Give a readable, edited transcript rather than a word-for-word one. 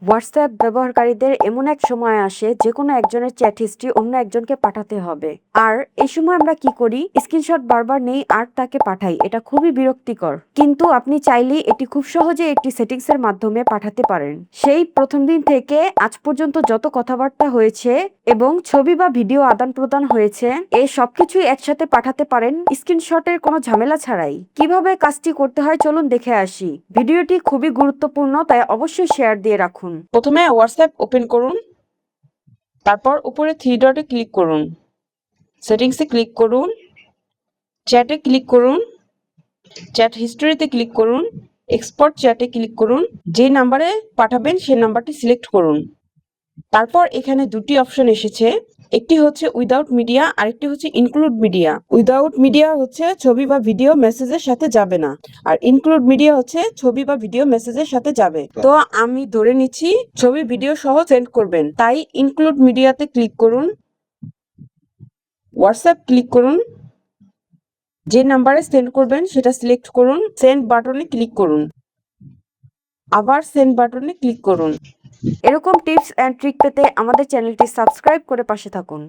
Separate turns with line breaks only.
WhatsApp ব্যবহারকারীদের এমন এক সময় আসে যে কোনো একজনের চ্যাট হিস্ট্রি অন্য একজনকে পাঠাতে হবে, আর এই সময় আমরা কি করি, স্ক্রিনশট বারবার নেই আর তাকে পাঠাই। এটা খুবই বিরক্তিকর, কিন্তু আপনি চাইলে এটি খুব সহজে একটি সেটিংস এর মাধ্যমে পাঠাতে পারেন। সেই প্রথম দিন থেকে আজ পর্যন্ত যত কথাবার্তা হয়েছে এবং ছবি বা ভিডিও আদান প্রদান হয়েছে, এই সবকিছুই একসাথে পাঠাতে পারেন স্ক্রিনশটের কোনো ঝামেলা ছাড়াই। কিভাবে কাজটি করতে হয় চলুন দেখে আসি। ভিডিওটি খুবই গুরুত্বপূর্ণ, তাই অবশ্যই শেয়ার দিয়ে রাখুন।
প্রথমে হোয়াটসঅ্যাপ ওপেন করুন, তারপর উপরে থ্রি ডটে ক্লিক করুন, সেটিংসে ক্লিক করুন, চ্যাটে ক্লিক করুন, চ্যাট হিস্টোরিতে ক্লিক করুন, এক্সপোর্ট চ্যাটে ক্লিক করুন, যে নাম্বারে পাঠাবেন সেই নাম্বারটি সিলেক্ট করুন। তারপর এখানে দুটি অপশন এসেছে, একটি হচ্ছে উইদাউট মিডিয়া, আরেকটি হচ্ছে ইনক্লুড মিডিয়া। উইদাউট মিডিয়া হচ্ছে ছবি বা ভিডিও মেসেজের সাথে যাবে না, আর ইনক্লুড মিডিয়া হচ্ছে ছবি বা ভিডিও মেসেজের সাথে যাবে। তো আমি ধরে নিচ্ছি ছবি ভিডিও সহ সেন্ড করবেন, তাই ইনক্লুড মিডিয়াতে ক্লিক করুন, হোয়াটসঅ্যাপ ক্লিক করুন, যে নাম্বারে সেন্ড করবেন সেটা সিলেক্ট করুন, সেন্ড বাটনে ক্লিক করুন, আবার সেন্ড বাটনে ক্লিক করুন।
এরকম টিপস অ্যান্ড ট্রিক পেতে আমাদের চ্যানেলটি সাবস্ক্রাইব করে পাশে থাকুন।